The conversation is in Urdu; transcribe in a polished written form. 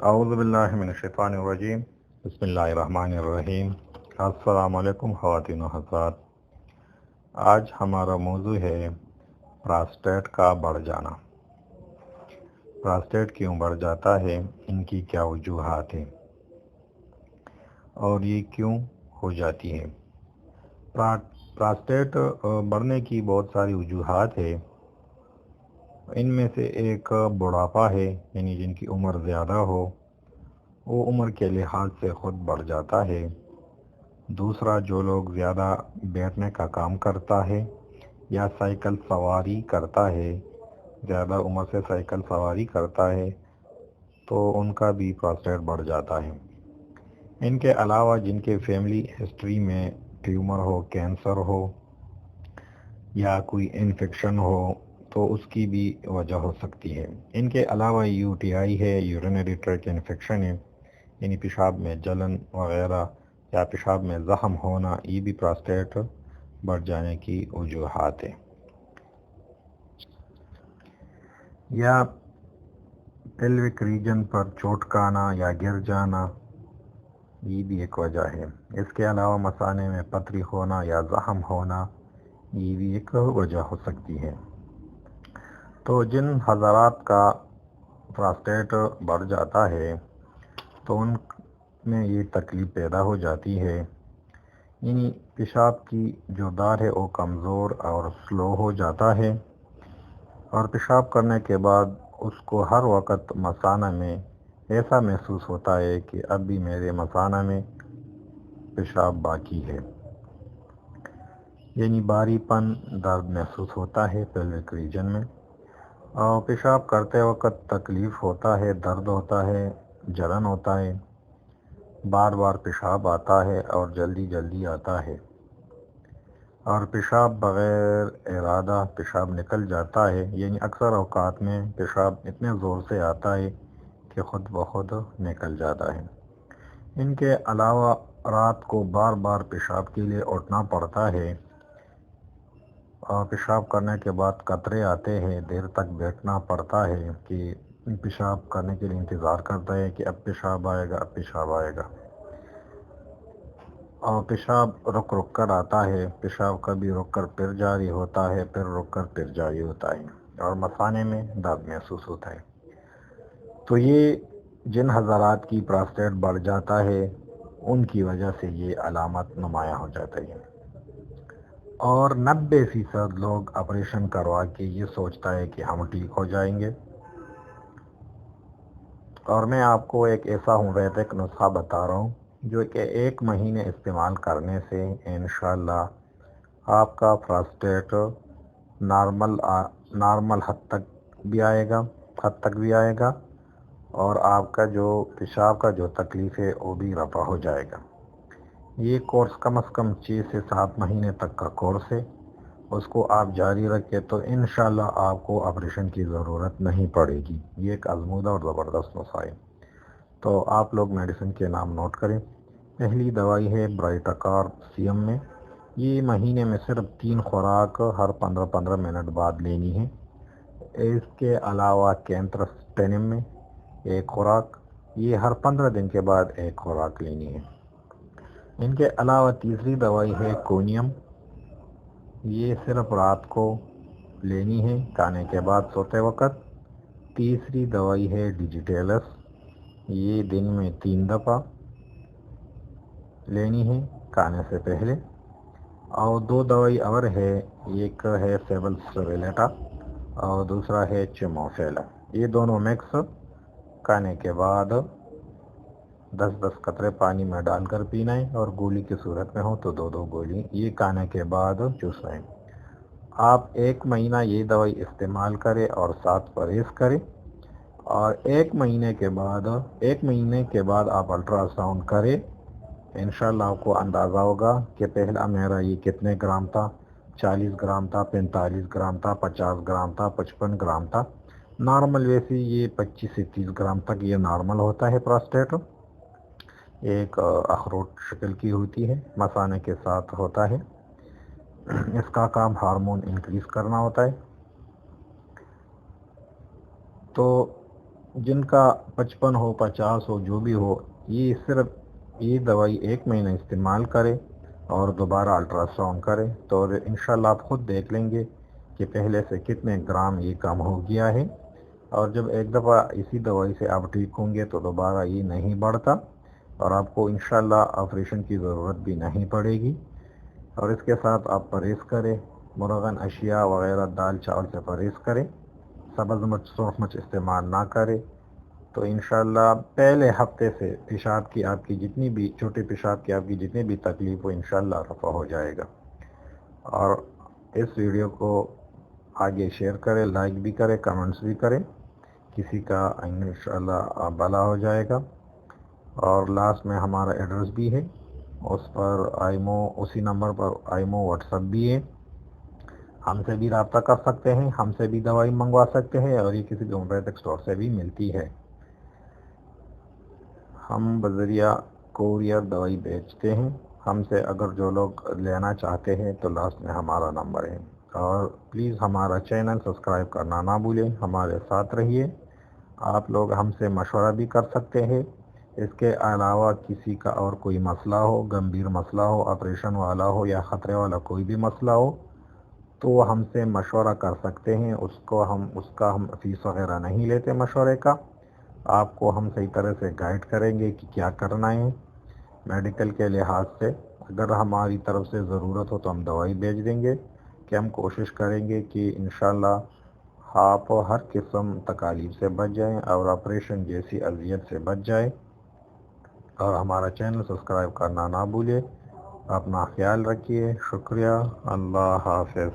اعوذ باللہ من الشیطان الرجیم، بسم اللہ الرحمن الرحیم۔ السلام علیکم خواتین و حضرات۔ آج ہمارا موضوع ہے پراسٹیٹ کا بڑھ جانا۔ پراسٹیٹ کیوں بڑھ جاتا ہے، ان کی کیا وجوہات ہیں اور یہ کیوں ہو جاتی ہے۔ پراسٹیٹ بڑھنے کی بہت ساری وجوہات ہے۔ ان میں سے ایک بڑھاپا ہے، یعنی جن کی عمر زیادہ ہو وہ عمر کے لحاظ سے خود بڑھ جاتا ہے۔ دوسرا، جو لوگ زیادہ بیٹھنے کا کام کرتا ہے یا سائیکل سواری کرتا ہے، زیادہ عمر سے سائیکل سواری کرتا ہے تو ان کا بھی پراسٹیٹ بڑھ جاتا ہے۔ ان کے علاوہ جن کے فیملی ہسٹری میں ٹیومر ہو، کینسر ہو یا کوئی انفیکشن ہو تو اس کی بھی وجہ ہو سکتی ہے۔ ان کے علاوہ UTI ہے، یورینری ٹریک انفیکشن ہے، یعنی پیشاب میں جلن وغیرہ یا پیشاب میں زخم ہونا، یہ بھی پراسٹیٹ بڑھ جانے کی وجوہات ہیں۔ یا پیلوک ریجن پر چوٹ کا آنا یا گر جانا، یہ بھی ایک وجہ ہے۔ اس کے علاوہ مثانے میں پتھری ہونا یا زخم ہونا، یہ بھی ایک وجہ ہو سکتی ہے۔ تو جن حضرات کا پراسٹیٹ بڑھ جاتا ہے تو ان میں یہ تکلیف پیدا ہو جاتی ہے، یعنی پیشاب کی جو دار ہے وہ کمزور اور سلو ہو جاتا ہے، اور پیشاب کرنے کے بعد اس کو ہر وقت مثانہ میں ایسا محسوس ہوتا ہے کہ اب بھی میرے مثانہ میں پیشاب باقی ہے، یعنی باری پن درد محسوس ہوتا ہے پیلوک ریجن میں، اور پیشاب کرتے وقت تکلیف ہوتا ہے، درد ہوتا ہے، جلن ہوتا ہے، بار بار پیشاب آتا ہے اور جلدی جلدی آتا ہے، اور پیشاب بغیر ارادہ پیشاب نکل جاتا ہے، یعنی اکثر اوقات میں پیشاب اتنے زور سے آتا ہے کہ خود بخود نکل جاتا ہے۔ ان کے علاوہ رات کو بار بار پیشاب کے لیے اٹھنا پڑتا ہے، اور پیشاب کرنے کے بعد قطرے آتے ہیں، دیر تک بیٹھنا پڑتا ہے کہ پیشاب کرنے کے لیے انتظار کرتا ہے کہ اب پیشاب آئے گا، اب پیشاب آئے گا، اور پیشاب رک رک کر آتا ہے، پیشاب کبھی رک کر پھر جاری ہوتا ہے، پھر رک کر پھر جاری ہوتا ہے، اور مثانے میں درد محسوس ہوتا ہے۔ تو یہ جن حضرات کی پراسٹیٹ بڑھ جاتا ہے ان کی وجہ سے یہ علامت نمایاں ہو جاتا ہے، اور 90% لوگ آپریشن کروا کے یہ سوچتا ہے کہ ہم ٹھیک ہو جائیں گے۔ اور میں آپ کو ایک ایسا ہومیوپیتھک نسخہ بتا رہا ہوں جو کہ 1 مہینے استعمال کرنے سے انشاءاللہ آپ کا پراسٹیٹ نارمل حد تک بھی آئے گا، اور آپ کا جو پیشاب کا جو تکلیف ہے وہ بھی رفع ہو جائے گا۔ یہ کورس کم از کم 6 سے 7 مہینے تک کا کورس ہے، اس کو آپ جاری رکھیں تو انشاءاللہ آپ کو آپریشن کی ضرورت نہیں پڑے گی۔ یہ ایک آزمودہ اور زبردست نسخہ ہے، تو آپ لوگ میڈیسن کے نام نوٹ کریں۔ پہلی دوائی ہے برائٹاکار CM میں، یہ مہینے میں صرف 3 خوراک ہر 15 منٹ بعد لینی ہے۔ اس کے علاوہ کینترسٹینم میں 1 خوراک، یہ ہر 15 دن کے بعد 1 خوراک لینی ہے۔ ان کے علاوہ تیسری دوائی ہے کونیم، یہ صرف رات کو لینی ہے کھانے کے بعد سوتے وقت۔ تیسری دوائی ہے ڈیجیٹیلس، یہ دن میں 3 دفعہ لینی ہے کھانے سے پہلے۔ اور 2 دوائی اور ہے، ایک ہے سیبل سویلیٹا اور دوسرا ہے چیموفیلا، یہ دونوں مکس کھانے کے بعد 10 قطرے پانی میں ڈال کر پینا ہے، اور گولی کی صورت میں ہو تو 2 گولی یہ کھانے کے بعد چوسنا ہے۔ آپ 1 مہینہ یہ دوائی استعمال کریں اور ساتھ پرہیز کریں، اور 1 مہینے کے بعد آپ الٹرا ساؤنڈ کریں، انشاءاللہ آپ کو اندازہ ہوگا کہ پہلا میرا یہ کتنے گرام تھا، 40 گرام تھا، 45 گرام تھا، 50 گرام تھا، 55 گرام تھا۔ نارمل ویسے یہ 25 سے 30 گرام تک یہ نارمل ہوتا ہے پراسٹیٹ، ایک اخروٹ شکل کی ہوتی ہے، مثانے کے ساتھ ہوتا ہے، اس کا کام ہارمون انکریز کرنا ہوتا ہے۔ تو جن کا 55 ہو 50 ہو جو بھی ہو، یہ صرف یہ دوائی 1 مہینہ استعمال کرے اور دوبارہ الٹراساؤنڈ کرے تو انشاءاللہ آپ خود دیکھ لیں گے کہ پہلے سے کتنے گرام یہ کم ہو گیا ہے، اور جب ایک دفعہ اسی دوائی سے آپ ٹھیک ہوں گے تو دوبارہ یہ نہیں بڑھتا اور آپ کو انشاءاللہ آپریشن کی ضرورت بھی نہیں پڑے گی۔ اور اس کے ساتھ آپ پرہیز کریں، مرغن اشیاء وغیرہ دال چاول سے پرہیز کریں، سبز مرچ سرخ مرچ استعمال نہ کرے تو انشاءاللہ پہلے ہفتے سے پیشاب کی آپ کی جتنی بھی چھوٹے پیشاب کی آپ کی جتنی بھی تکلیف ہو انشاءاللہ رفع ہو جائے گا۔ اور اس ویڈیو کو آگے شیئر کریں، لائک بھی کریں، کمنٹس بھی کریں، کسی کا انشاءاللہ بھلا ہو جائے گا۔ اور لاسٹ میں ہمارا ایڈریس بھی ہے، اس پر آئیمو اسی نمبر پر آئیمو واٹس ایپ بھی ہے، ہم سے بھی رابطہ کر سکتے ہیں، ہم سے بھی دوائی منگوا سکتے ہیں، اور یہ کسی بھی ہومیوپیتھک اسٹور سے بھی ملتی ہے۔ ہم بذریعہ کوریئر دوائی بیچتے ہیں، ہم سے اگر جو لوگ لینا چاہتے ہیں تو لاسٹ میں ہمارا نمبر ہے۔ اور پلیز ہمارا چینل سبسکرائب کرنا نہ بھولیں، ہمارے ساتھ رہیے۔ آپ لوگ ہم سے مشورہ بھی کر سکتے ہیں، اس کے علاوہ کسی کا اور کوئی مسئلہ ہو، گمبھیر مسئلہ ہو، آپریشن والا ہو یا خطرے والا کوئی بھی مسئلہ ہو تو وہ ہم سے مشورہ کر سکتے ہیں، اس کا ہم فیس وغیرہ نہیں لیتے مشورے کا، آپ کو ہم صحیح طرح سے گائیڈ کریں گے کہ کیا کرنا ہے میڈیکل کے لحاظ سے۔ اگر ہماری طرف سے ضرورت ہو تو ہم دوائی بھیج دیں گے، کہ ہم کوشش کریں گے کہ انشاءاللہ آپ ہر قسم تکالیف سے بچ جائیں اور آپریشن جیسی اذیت سے بچ جائیں۔ اور ہمارا چینل سبسکرائب کرنا نہ بھولے۔ اپنا خیال رکھیے، شکریہ، اللہ حافظ۔